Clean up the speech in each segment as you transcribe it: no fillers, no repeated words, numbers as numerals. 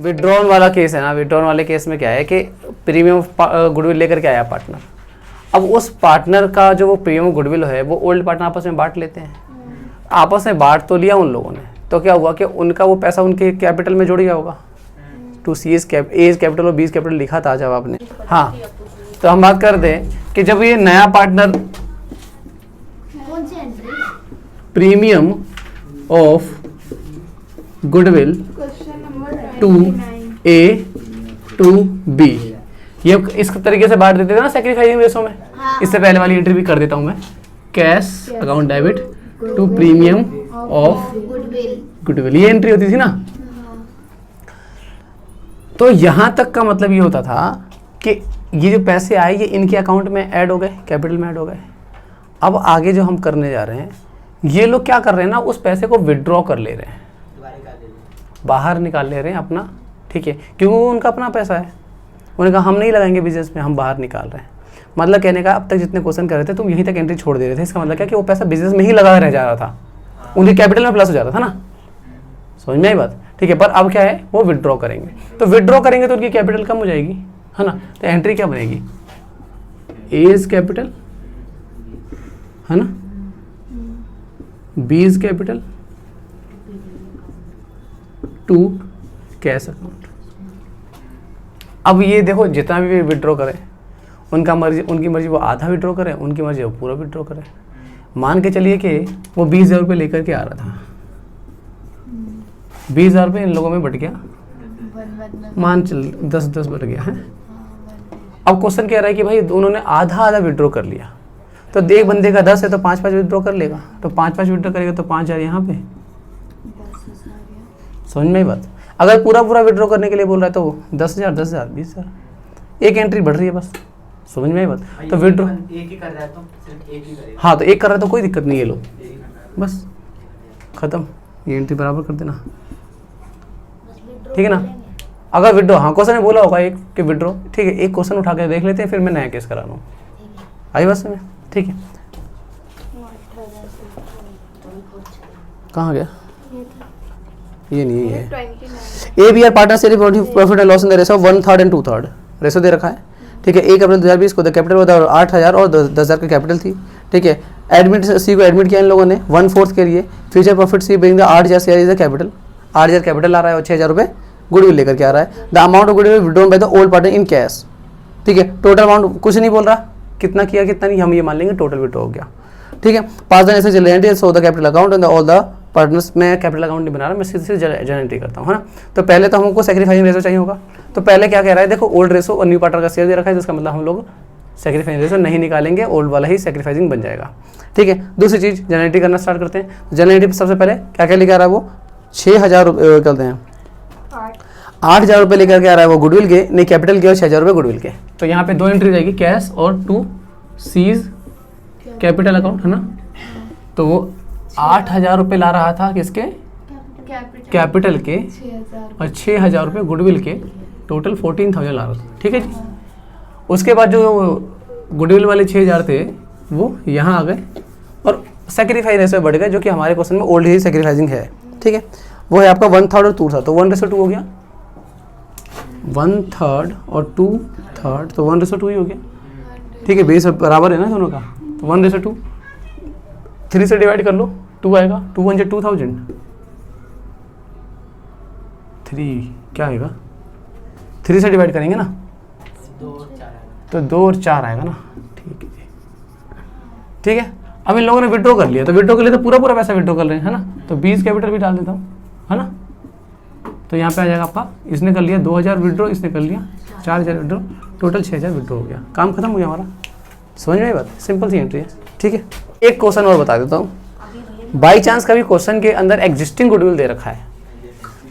Withdrawn वाला case है ना, विड्रॉन वाले केस में क्या है कि प्रीमियम गुडविल लेकर के आया पार्टनर। अब उस पार्टनर का जो वो प्रीमियम गुडविल है वो ओल्ड पार्टनर आपस में बांट लेते हैं। आपस में बांट तो लिया उन लोगों ने, तो क्या हुआ कि उनका वो पैसा उनके कैपिटल में जुड़ गया होगा। टू सी एज कैपिटल और बीज कैपिटल लिखा था जब आपने। हाँ, तो हम बात कर दें कि जब ये नया partner premium of goodwill to a to b, ये इस तरीके से बांट देते थे ना सैक्रिफाइसिंग रेशो में। इससे पहले वाली एंट्री भी कर देता हूं मैं, cash account debit to premium of goodwill, ये एंट्री होती थी ना। तो यहां तक का मतलब ये होता था कि ये जो पैसे आए ये इनके अकाउंट में ऐड हो गए, कैपिटल में ऐड हो गए। अब आगे जो हम करने जा रहे हैं, ये लोग क्या कर रहे हैं ना, उस पैसे को विड्रॉ कर ले रहे हैं, बाहर निकाल ले रहे हैं अपना, ठीक है, क्योंकि वो उनका अपना पैसा है। उन्होंने कहा हम नहीं लगाएंगे बिजनेस में, हम बाहर निकाल रहे हैं। मतलब कहने का अब तक जितने क्वेश्चन कर रहे थे तुम यहीं तक एंट्री छोड़ दे रहे थे, इसका मतलब क्या कि वो पैसा बिजनेस में ही लगा रह जा रहा था, उनके कैपिटल में प्लस हो जाता था ना। समझ में आई बात, ठीक है। पर अब क्या है, वो विड्रॉ करेंगे, तो विड्रॉ करेंगे तो उनकी कैपिटल कम हो जाएगी, है ना। तो एंट्री क्या बनेगी, एज कैपिटल, है ना, बीज कैपिटल टू कैश अकाउंट। अब ये देखो जितना भी विड्रॉ करें उनका मर्जी, उनकी मर्जी वो आधा विड्रॉ करें, उनकी मर्जी वो पूरा विड्रॉ करें। मान के चलिए कि वो 20,000 रुपये लेकर के आ रहा था, 20,000 रुपये इन लोगों में बट गया, मान चल 10-10 बट गया है। अब क्वेश्चन कह रहा है कि भाई उन्होंने आधा आधा विड्रॉ कर लिया, तो एक बंदे का 10 है तो 5-5 विड्रॉ कर लेगा, तो 5-5 विड्रॉ करेगा तो 5,000 यहाँ पे। समझ में ही बात। अगर पूरा पूरा विड्रॉ करने के लिए बोल रहा है तो 10,000 10,000 20,000, एक एंट्री बढ़ रही है बस। समझ में ही बात। तो विड्रॉ एक ही कर रहा है तो सिर्फ एक ही करेगा। हाँ, तो एक कर रहा है तो कोई दिक्कत नहीं है, लो बस खत्म, ये एंट्री बराबर कर देना, ठीक है ना। अगर विड्रॉ, हाँ क्वेश्चन ने बोला होगा एक कि विड्रॉ, ठीक है, एक क्वेश्चन उठा के देख लेते हैं, फिर मैं नया केस करा रहा हूँ, आई बात समझ, ठीक है। कहाँ गया, ये नहीं है। ए बी आर पार्टनर से profit and loss in the ratio 1/3 and 2/3 ratio दे रखा है, ठीक है। 1 अप्रैल 2020 को द कैपिटल 8,000 और 10,000 का कैपिटल थी, ठीक है। एडमिट सी को एडमिट किया इन लोगों ने 1/4 के लिए। Future profit C being the 8,000 share is the capital, 8,000 capital आ रहा है और 6,000 रुपये गुडविल लेकर के आ रहा है। The amount of goodwill withdrawn by the old partner in cash, ठीक है। टोटल अमाउंट कुछ नहीं बोल रहा, कितना किया कितना नहीं, हम ये मान लेंगे टोटल विड्रॉ हो गया, ठीक है। 5 दिन ऐसे चल रहे हैं, so the capital account and all the partners. मैं कैपिटल अकाउंट नहीं बना रहा, मैं सीधे जनरल एंट्री करता हूँ, है ना। तो पहले तो हमको सैक्रिफाइसिंग रेशो चाहिए होगा, तो पहले क्या कह रहा है, देखो ओल्ड रेशो और न्यू पार्टनर का शेयर दे रखा है, जिसका मतलब हम लोग सैक्रिफाइसिंग रेशो नहीं निकालेंगे, ओल्ड वाला ही सैक्रिफाइसिंग बन जाएगा, ठीक है। दूसरी चीज़ जनरल एंट्री करना स्टार्ट करते हैं। जनरल एंट्री सबसे पहले क्या क्या लेकर आ रहा है, वो 6,000 रुपये करते हैं, 8,000 रुपये लेकर के आ रहा है वो गुडविल के, नहीं कैपिटल के, और 6,000 रुपये गुडविल के। तो यहाँ पे 2 एंट्री जाएगी, कैश और टू सीज कैपिटल अकाउंट, है ना। तो वो 8,000 रुपये ला रहा था किसके, कैपिटल के, और 6,000 रुपये गुडविल के, टोटल 14,000 ला रहा था, ठीक है जी। उसके बाद जो गुडविल वाले 6,000 थे वो यहाँ आ गए और सैक्रिफाइस रेशो बढ़ गए, जो कि हमारे क्वेश्चन में ओल्ड ही सैक्रिफाइसिंग है, ठीक है। वो है आपका 1/3 और 2/3, तो 1:2 हो गया, 1/3 और 2/3, तो 1:2 ही हो गया, ठीक है। बेस बराबर है ना दोनों का, तो 1:2, 3 से डिवाइड कर लो, 2 आएगा, 2 1 2,000, 3 क्या आएगा, 3 से डिवाइड करेंगे ना, 2 और 4 तो 2 और 4 आएगा ना, ठीक है जी, ठीक है। अब इन लोगों ने विड्रॉ कर लिया, तो विड्रॉ कर लिया तो पूरा पूरा पैसा विड्रॉ कर रहे हैं, है ना। तो 20 कैपिटल भी डाल देता हूँ, है ना। तो यहाँ पे आ जाएगा आपका, इसने कर लिया 2,000 विड्रॉ, इसने कर लिया 4,000 विड्रॉ, टोटल 6,000 विड्रॉ हो गया, काम खत्म हो गया हमारा। समझ में आई बात, सिंपल सी एंट्री है, ठीक है। एक क्वेश्चन और बता देता हूँ, बाई चांस कभी क्वेश्चन के अंदर एग्जिस्टिंग गुडविल दे रखा है,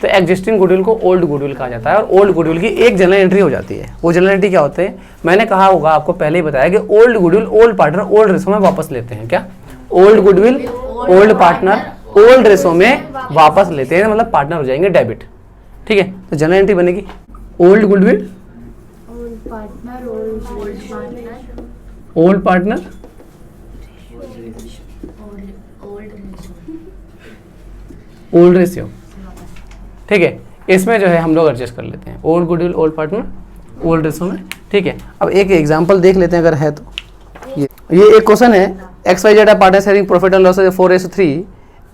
तो एग्जिस्टिंग गुडविल को ओल्ड गुडविल कहा जाता है, और ओल्ड गुडविल की एक जनरल एंट्री हो जाती है। वो जनरल एंट्री क्या होते हैं, मैंने कहा होगा आपको पहले ही बताया कि old goodwill old partner old ratio में वापस लेते हैं। क्या, old goodwill old partner old ratio में वापस लेते हैं, मतलब पार्टनर हो जाएंगे डेबिट, ठीक है। तो जनरल एंट्री बनेगी old goodwill old partner old ratio, ठीक है। इसमें जो है हम लोग एडजस्ट कर लेते हैं, old goodwill old partner old ratio में, ठीक है। अब एक एग्जांपल देख लेते हैं अगर है तो। ये एक क्वेश्चन है, XYZ partner sharing profit and loss 4:3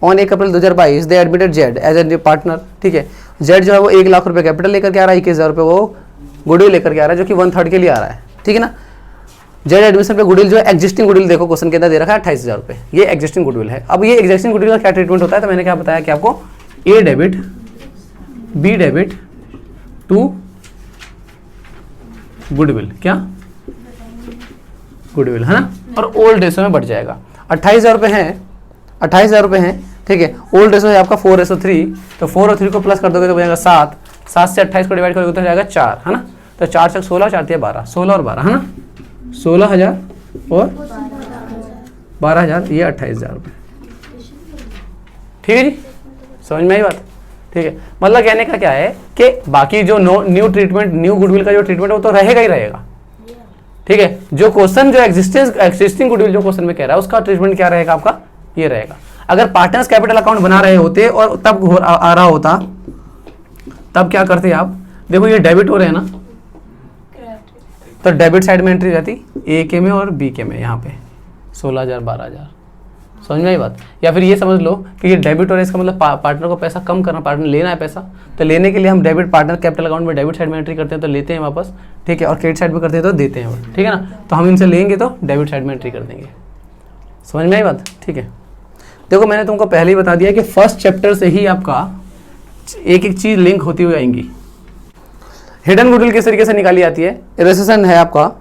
on 1 April 2022 they admitted Z as a partner, ठीक है। जेड जो है वो 1 लाख रुपए कैपिटल लेकर के आ रहा है, 21,000 रुपये वो गुडविल लेकर के आ रहा है, जो कि 1/3 के लिए आ रहा है, ठीक है ना। जेड एडमिशन पे गुडविल जो है एग्जिस्टिंग गुडविल, देखो क्वेश्चन के अंदर दे रखा है 28,000 रुपये, ये एग्जिस्टिंग गुडविल है। अब ये एग्जिस्टिंग गुडविल का क्या ट्रीटमेंट होता है, तो मैंने क्या बताया कि आपको A debit B debit to goodwill, क्या गुडविल है ना, और ओल्ड रेशो में बढ़ जाएगा। 28,000 रुपये हैं, 28,000 रुपये हैं, ठीक है। ओल्ड रेशो है आपका 4:3, तो 4 और 3 को प्लस कर दोगे तो बनेगा 7, 7 से 28 को डिवाइड करोगे तो जाएगा 4, है ना। तो 4 से 16, 4 से 12, 16 और 12 है ना, 16,000 और 12,000, ये 28,000 रुपये, ठीक है जी, समझ में आई बात, ठीक है। मतलब कहने का क्या है कि बाकी जो न्यू ट्रीटमेंट, न्यू गुडविल का जो ट्रीटमेंट है वो तो रहेगा ही रहेगा, ठीक है। जो क्वेश्चन जो एग्जिस्टिंग गुडविल जो क्वेश्चन में कह रहा है उसका ट्रीटमेंट क्या रहेगा आपका, ये रहेगा। अगर पार्टनर्स कैपिटल अकाउंट बना रहे होते और तब आ रहा होता, तब क्या करते आप, देखो ये डेबिट हो रहे हैं ना, तो डेबिट साइड में एंट्री रहती ए के में और बी के में, यहाँ पे 16,000 12,000, समझ में आई बात। या फिर ये समझ लो कि ये डेबिट हो रहा है, इसका मतलब पार्टनर को पैसा कम करना, पार्टनर लेना है पैसा, तो लेने के लिए हम डेबिट पार्टनर कैपिटल अकाउंट में डेबिट साइड में एंट्री करते हैं तो लेते हैं वापस, ठीक है, और क्रेडिट साइड में करते हैं तो देते हैं, ठीक है ना। तो हम इनसे लेंगे तो डेबिट साइड में एंट्री कर देंगे, समझ में आई बात, ठीक है। देखो मैंने तुमको पहले ही बता दिया कि फर्स्ट चैप्टर से ही आपका एक एक चीज़ लिंक होती हुई आएंगी। हिडन गुडविल किस तरीके से निकाली जाती है, रेसेशन है आपका,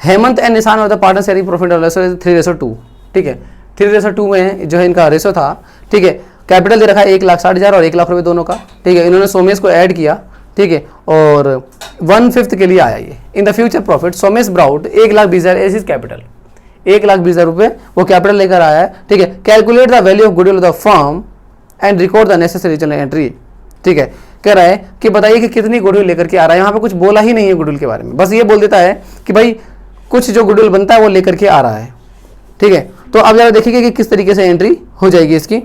हेमंत एंड निशान होता है partner sharing profit and loss 3:2, ठीक है। 3:2 में जो है इनका रेशो था, ठीक है। कैपिटल दे रखा है 1,60,000 और 1 लाख रुपए दोनों का, ठीक है। इन्होंने सोमेश को ऐड किया, ठीक है, और 1/5 के लिए आया ये। In the future profit Somesh brought 1,20,000 as his capital, 1,20,000 रुपये वो कैपिटल लेकर आया है, ठीक है। Calculate the value of goodwill of the firm and record the necessary journal entry, ठीक है। कह रहा है कि बताइए कि कितनी गुडविल लेकर के आ रहा है, यहाँ पे कुछ बोला ही नहीं है गुडविल के बारे में, बस ये बोल देता है कि भाई कुछ जो गुडविल बनता है वो लेकर के आ रहा है, ठीक है। तो अब जरा देखिए कि किस तरीके से एंट्री हो जाएगी इसकी।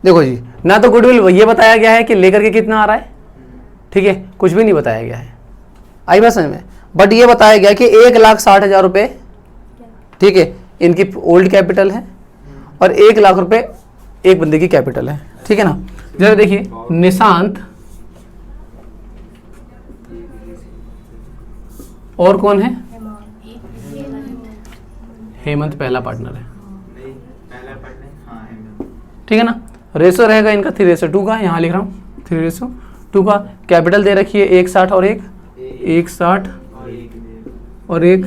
देखो जी, ना तो गुडविल ये बताया गया है कि लेकर के कितना आ रहा है, ठीक है, कुछ भी नहीं बताया गया है, आई बात समझ में। बट ये बताया गया कि 1,60,000 रुपये, ठीक है, इनकी ओल्ड कैपिटल है और 1 लाख रुपए एक बंदे की कैपिटल है, ठीक है ना। जरा देखिए, निशांत और कौन है, हेमंत पहला पार्टनर है, ठीक है ना। रेशो रहेगा इनका 3:2 का, यहाँ लिख रहा हूँ 3:2 का। कैपिटल दे रखी है 1,60 और 1,60 और 1,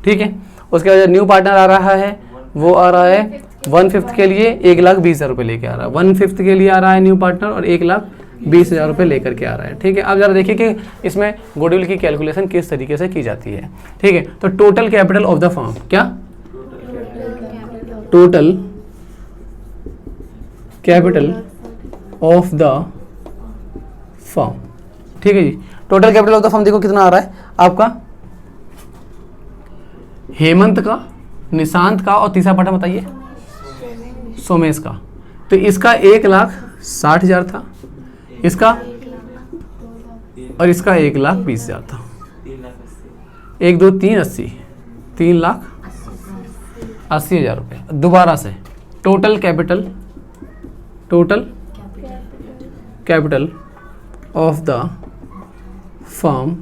ठीक है। उसके बाद न्यू पार्टनर आ रहा है, वो आ रहा है 1/5 के लिए 1,20,000 रुपये लेके आ रहा है, 1/5 के लिए आ रहा है न्यू पार्टनर और 1,20,000 रुपये लेकर के आ रहा है, ठीक है। अब जरा देखिए कि इसमें गुडविल की कैलकुलेशन किस तरीके से की जाती है, ठीक है। तो total capital of the firm, क्या total capital of the firm, ठीक है जी। Total capital of the firm देखो कितना आ रहा है आपका, हेमंत का, निशांत का और तीसरा पार्टनर बताइए सोमेश का। तो इसका 1,60,000 था, इसका और इसका 1,20,000 था, 1 2 3 80, 3,80,000 रुपये। दोबारा से total capital of the firm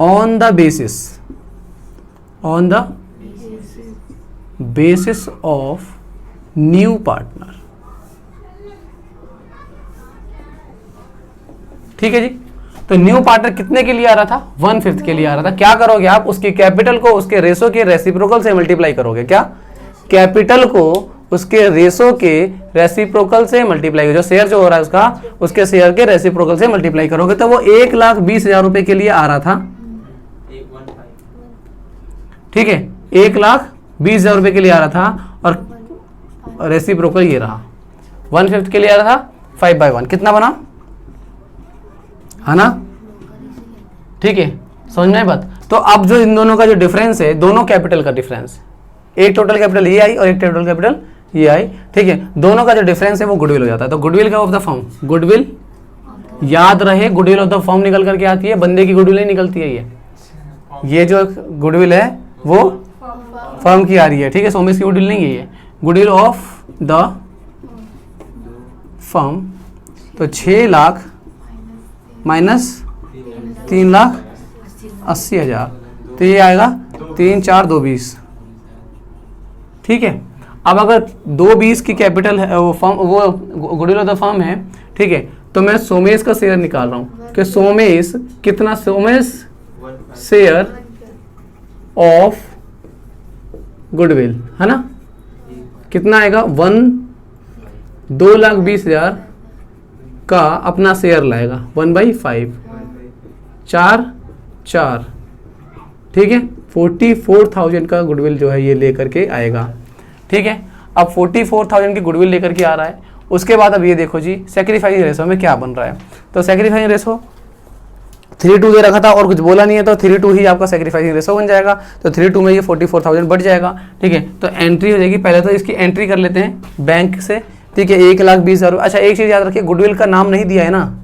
on the basis of new partner, ठीक है जी। तो न्यू पार्टनर कितने के लिए आ रहा था, 1/5 के लिए आ रहा था। क्या करोगे आप, उसकी कैपिटल को उसके रेशो के रेसिप्रोकल से मल्टीप्लाई करोगे, क्या कैपिटल को उसके रेशो के रेसिप्रोकल से मल्टीप्लाई, जो शेयर जो हो रहा है उसका, उसके शेयर के रेसिप्रोकल से मल्टीप्लाई करोगे तो वो 1,20,000 रुपए के लिए आ रहा था, ठीक है। 1,20,000 रुपए के लिए आ रहा था और रेसिप्रोकल ये रहा 1/5 के लिए आ रहा था 5/1, कितना बना, है ना, ठीक है। समझ में बात। तो अब जो इन दोनों का जो डिफरेंस है, दोनों कैपिटल का डिफरेंस, एक टोटल कैपिटल ये आई और एक टोटल कैपिटल ये आई, ठीक है, दोनों का जो डिफरेंस है वो गुडविल हो जाता है। तो गुडविल का ऑफ द फर्म, गुडविल याद रहे, गुडविल ऑफ द फर्म निकल करके आती है, बंदे की गुडविल नहीं निकलती है। ये जो गुडविल है वो फर्म की आ रही है, ठीक है, सोमेश की गुडविल नहीं है ये, गुडविल ऑफ द फर्म। तो 6 लाख माइनस 3,80,000, तो ये आएगा 3 4 2 20, ठीक है। अब अगर 220 की कैपिटल है, वो फर्म, वो गुडविल ऑफ द फर्म है, ठीक है, तो मैं सोमेश का शेयर निकाल रहा हूँ कि सोमेश कितना, सोमेश शेयर ऑफ गुडविल है ना, कितना आएगा, 2,20,000 का अपना शेयर लाएगा 1/5, 4, ठीक है, 44,000 का गुडविल जो है ये लेकर के आएगा, ठीक है। अब 44,000 की गुडविल लेकर के आ रहा है। उसके बाद अब ये देखो जी सैक्रिफाइसिंग रेशो में क्या बन रहा है। तो सैक्रिफाइसिंग रेशो 3:2 दे रखा था और कुछ बोला नहीं है, तो 3:2 ही आपका सैक्रिफाइसिंग रेशो बन जाएगा। तो 3:2 में ये 44,000 बढ़ जाएगा, ठीक है। तो एंट्री हो जाएगी, पहले तो इसकी एंट्री कर लेते हैं बैंक से, ठीक है, 1,20,000। अच्छा एक चीज़ याद रखिए, गुडविल का नाम नहीं दिया है ना,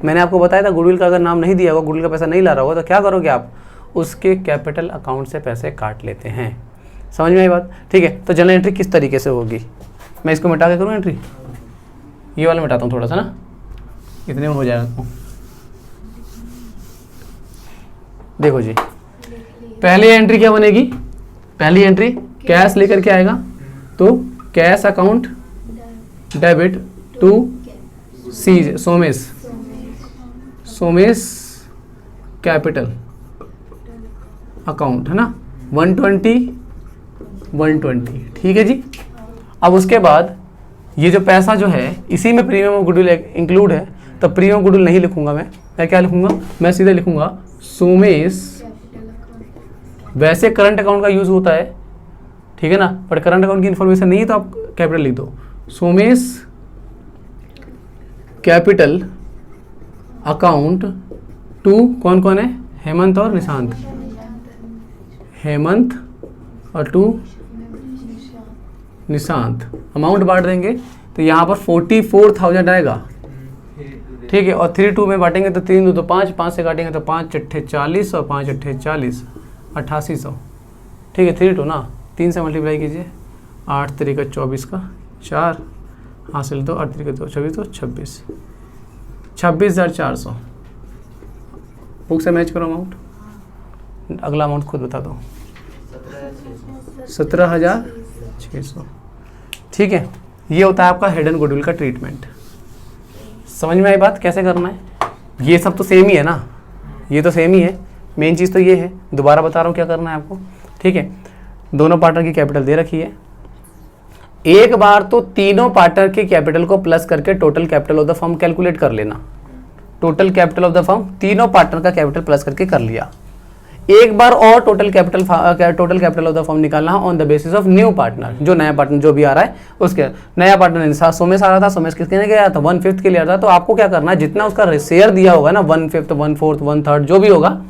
मैंने आपको बताया था गुडविल का अगर नाम नहीं दिया होगा, गुडविल का पैसा नहीं ला रहा होगा, तो क्या करोगे आप, उसके कैपिटल अकाउंट से पैसे काट लेते हैं। समझ में आई बात, ठीक है। तो जनरल एंट्री किस तरीके से होगी, मैं इसको मिटा के करूँ एंट्री, ये वाला मिटाता हूँ थोड़ा सा ना, इतने में हो जाएगा। तो देखो जी, पहली एंट्री क्या बनेगी, पहली एंट्री कैश लेकर के आएगा, तो cash account debit to c Somesh capital account, है ना, 120, ठीक है जी। अब उसके बाद ये जो पैसा जो है इसी में प्रीमियम और गुडविल इंक्लूड है, तो प्रीमियम गुडविल नहीं लिखूंगा मैं क्या लिखूंगा, मैं सीधे लिखूंगा सोमेश, वैसे करंट अकाउंट का यूज होता है, ठीक है ना, पर करंट अकाउंट की इन्फॉर्मेशन नहीं है तो आप कैपिटल लिख दो, सोमेश कैपिटल अकाउंट टू, कौन कौन है, हेमंत और निशांत, हेमंत और टू निशांत, अमाउंट बांट देंगे तो यहाँ पर 44,000 आएगा, ठीक है। और 3:2 में बांटेंगे तो 3 2 5, 5 से काटेंगे तो 5 8 40 और 5 8 40, 8800, ठीक है। 3:2 ना, 3 से मल्टीप्लाई कीजिए, 8 3 24 का 4 हासिल, तो 8 3 24 तो 26, 26,400। बुक से मैच करो अमाउंट, अगला अमाउंट खुद बता दो, 17,600, ठीक है। ये होता है आपका हेड एंड गुडविल का ट्रीटमेंट। समझ में आई बात कैसे करना है, ये सब तो सेम ही है ना, ये तो सेम ही है, मेन चीज़ तो ये है, दोबारा बता रहा हूँ क्या करना है आपको, ठीक है। दोनों पार्टनर की कैपिटल दे रखी है, एक बार तो तीनों पार्टनर की कैपिटल को प्लस करके total capital of the firm calculate कर लेना, total capital of the firm तीनों पार्टनर का कैपिटल प्लस करके कर लिया, एक बार और total capital of the firm निकालना on the basis of new partner, जो नया पार्टनर जो भी आ रहा है उसके, नया पार्टनर सोमेश आ रहा था, सोमेश किसके लिए गया था, 1/5 के लिए आ रहा था, तो आपको क्या करना है, जितना उसका शेयर दिया होगा ना, 1/5 1/4 1/3 जो भी होगा,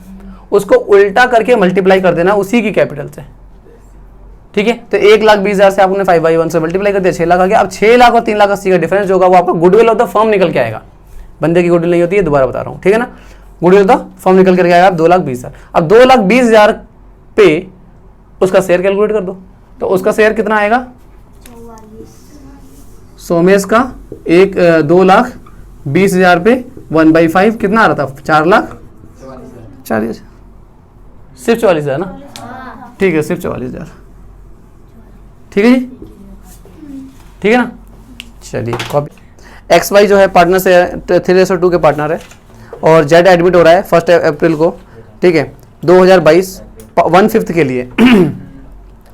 उसको उल्टा करके मल्टीप्लाई कर देना उसी की कैपिटल से, ठीक है। तो 1,20,000 से आपने 5/1 से मल्टीप्लाई कर दिया, 6 लाख आ गया। अब 6 लाख और 3,80,000 का डिफरेंस जो होगा वो आपका गुडविल ऑफ द फर्म निकल के आएगा, बंदे की गुडविल नहीं होती है, दोबारा बता रहा हूँ, ठीक है ना, गुडविल ऑफ द फर्म निकल करके आएगा 2,20,000। अब 2,20,000 पे उसका शेयर कैलकुलेट कर दो, तो उसका शेयर कितना आएगा, सोमेश का 2,20,000 पे 1/5 कितना आ रहा था, 4,40,000, सिर्फ 44,000 ना, ठीक है, सिर्फ 44,000, ठीक है जी, ठीक है ना। चलिए कॉपी, XY जो है पार्टनर से 3:2 के पार्टनर है, और जेड एडमिट हो रहा है 1 अप्रैल को, ठीक है, 2022 1/5 के लिए,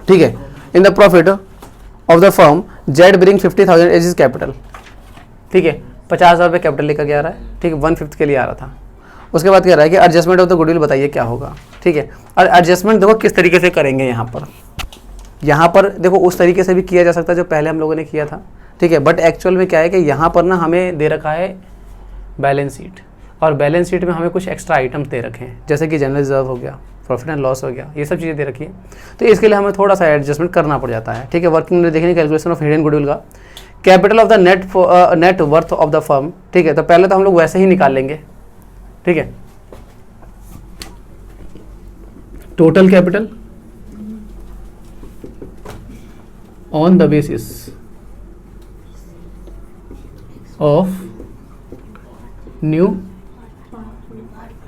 ठीक है। In the profit of the firm Z bring 50,000 as his capital, ठीक है, 50,000 रुपये कैपिटल लेकर के आ रहा है, ठीक है, 1/5 के लिए आ रहा था। उसके बाद कह रहा है कि एडजस्टमेंट ऑफ द गुडविल बताइए क्या होगा, ठीक है। और एडजस्टमेंट देखो किस तरीके से करेंगे, यहाँ पर देखो उस तरीके से भी किया जा सकता है जो पहले हम लोगों ने किया था, ठीक है, बट एक्चुअल में क्या है कि यहाँ पर ना हमें दे रखा है बैलेंस शीट, और बैलेंस शीट में हमें कुछ एक्स्ट्रा आइटम्स दे रखे हैं, जैसे कि जनरल रिजर्व हो गया, प्रॉफिट एंड लॉस हो गया, ये सब चीज़ें दे रखी है। तो इसके लिए हमें थोड़ा सा एडजस्टमेंट करना पड़ जाता है, ठीक है। वर्किंग देखेंगे कैलकुलेशन ऑफ हिडन गुडविल का, capital of the net worth of the firm, ठीक है। तो पहले तो हम लोग वैसे ही निकाल लेंगे, ठीक है। Total capital on the basis of new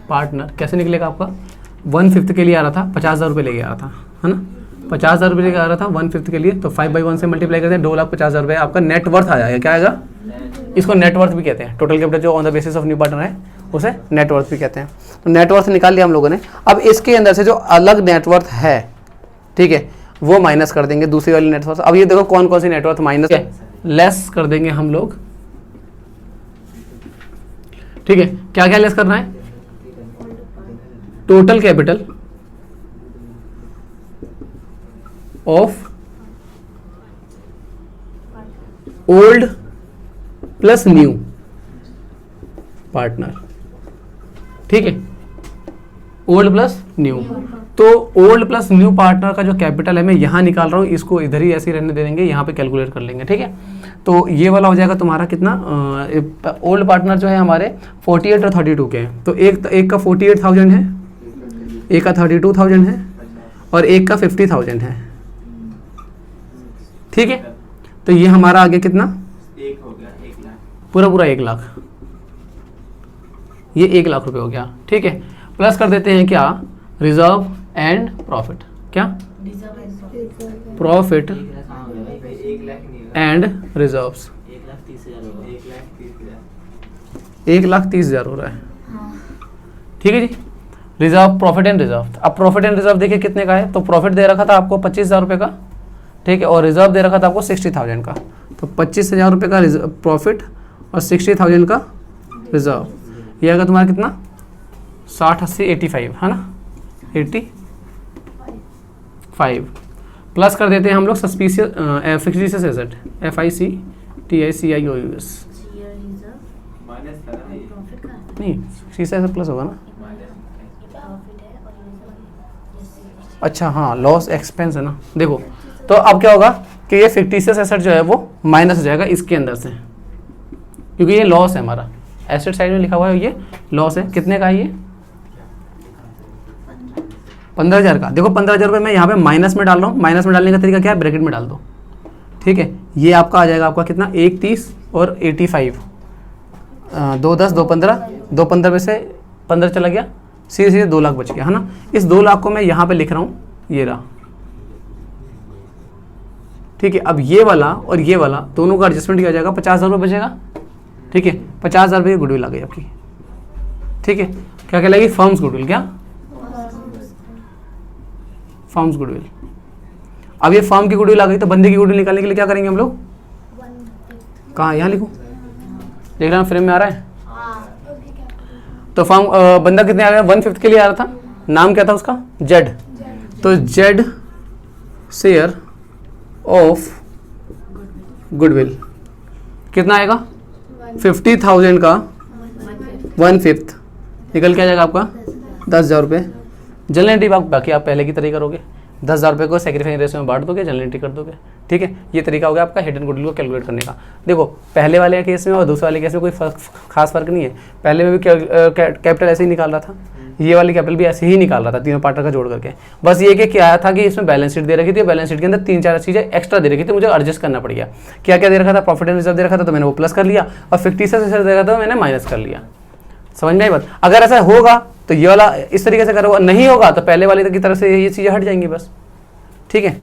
partner कैसे निकलेगा आपका, 1/5 के लिए आ रहा था 50,000 रुपये लेके आ रहा था, है ना, 50,000 रुपये लेके आ रहा था 1/5 के लिए, तो 5/1 से मल्टीप्लाई करते हैं 2,50,000 रुपये आपका नेट वर्थ आ जाएगा। क्या आएगा, इसको नेट वर्थ भी कहते हैं। टोटल कैपिटल जो on the basis of new partner है उसे नेट वर्थ भी कहते हैं। तो नेट वर्थ निकाल लिया हम लोगों ने। अब इसके अंदर से जो अलग नेट वर्थ है, ठीक है, वो माइनस कर देंगे दूसरी वाली नेट वर्थ। अब ये देखो कौन कौन सी नेट वर्थ माइनस लेस कर देंगे हम लोग, ठीक है। क्या क्या लेस करना है, total capital of old plus new partner, ठीक है, ओल्ड प्लस न्यू। तो ओल्ड प्लस न्यू पार्टनर का जो कैपिटल है मैं यहां निकाल रहा हूं, इसको इधर ही ऐसे ही रहने दे देंगे, यहां पे कैलकुलेट कर लेंगे, ठीक है। तो ये वाला हो जाएगा तुम्हारा कितना, ओल्ड पार्टनर जो है हमारे 48 और 32 के हैं। तो एक का 48,000 है, एक का 32,000 है और एक का 50,000 है, ठीक है। तो ये हमारा आगे कितना, एक हो गया 1 लाख, पूरा 1 लाख, ये 1 लाख रुपए हो गया, ठीक है। प्लस कर देते हैं क्या, रिजर्व एंड प्रॉफिट, क्या प्रॉफिट 1 लाख नहीं एंड रिजर्व्स, 1,30,000 होगा, 1,30,000 हो रहा है, ठीक है जी। Reserve, profit and reserve. अब प्रॉफिट एंड रिजर्व देखिए कितने का है, तो प्रॉफिट दे रखा था आपको 25,000 रुपये का, ठीक है, और रिजर्व दे रखा था आपको 60,000 का। तो 25,000 रुपये का प्रॉफिट और 60,000 का रिजर्व, ये आएगा तुम्हारा कितना, 60, 80, 85, है ना, 85। प्लस कर देते हैं हम लोग suspicious fictitious asset, FICTICIOUS, minus था ना ये, नहीं फिक्टिशियस एसेट प्लस होगा ना, अच्छा हाँ, लॉस एक्सपेंस है ना। देखो तो अब क्या होगा कि ये फिक्टिशियस एसेट जो है वो माइनस हो जाएगा इसके अंदर से, क्योंकि ये लॉस है हमारा, एसेट साइड में लिखा हुआ है ये लॉस है। कितने का है ये, 15,000 का। देखो 15,000 रुपये मैं यहाँ पे माइनस में डाल रहा हूँ, माइनस में डालने का तरीका क्या है, ब्रैकेट में डाल दो, ठीक है। ये आपका आ जाएगा आपका कितना, 1,30 और 85, 2,10, 2,15, 2,15 में से 15 चला गया, सीधे सीधे 2 लाख बच गया, है ना। इस 2 लाख को मैं यहाँ पे लिख रहा हूँ, ये रहा, ठीक है। अब ये वाला और ये वाला दोनों का एडजस्टमेंट किया जाएगा, 50,000 रुपये बचेगा, ठीक है। 50,000 रुपये की गुडविल आ गई आपकी, ठीक है। क्या कहलाएगी, फर्म्स गुडविल, क्या फर्म्स गुडविल। अब ये फर्म की गुडविल आ गई, तो बंदे की गुडविल निकालने के लिए क्या करेंगे हम लोग, कहाँ, यहाँ लिखूँ, देख रहे हैं फ्रेम में आ रहा है। तो फर्म बंदा कितने आ गया, 1/5 के लिए आ रहा था, नाम क्या था उसका, जेड। तो जेड शेयर ऑफ गुडविल कितना आएगा, 50,000 का 1/5 निकल के आ जाएगा आपका 10,000 रुपये। जनरल एंट्री बाकी आप पहले की तरह करोगे, 10,000 रुपये को सेक्रीफाइस रेशियो में बांट दोगे, जनरल एंट्री कर दोगे, ठीक है। ये तरीका हो गया आपका हिडन गुडविल को कैलकुलेट करने का। देखो पहले वाले केस में और दूसरे वाले केस में कोई खास फर्क नहीं है। पहले में भी कैपिटल ऐसे ही निकाल रहा था, ये वाली कैपिटल भी ऐसे ही निकाल रहा था, तीनों पार्टनर का जोड़ करके। बस ये कि क्या था कि इसमें बैलेंस शीट दे रखी थी, बैलेंस शीट के अंदर 3-4 चीज़ें एक्स्ट्रा दे रखी थी, मुझे एडजस्ट करना पड़ गया। क्या क्या दे रखा था, प्रॉफिट एंड रिजर्व दे रखा था, तो मैंने वो प्लस कर लिया, और फिक्टिशियस एसेट दे रखा था मैंने माइनस कर लिया। समझ में आई बात। अगर ऐसा होगा तो ये वाला इस तरीके से करोगे, नहीं होगा तो पहले वाले की तरफ से ये चीज़ें हट जाएंगी बस, ठीक है।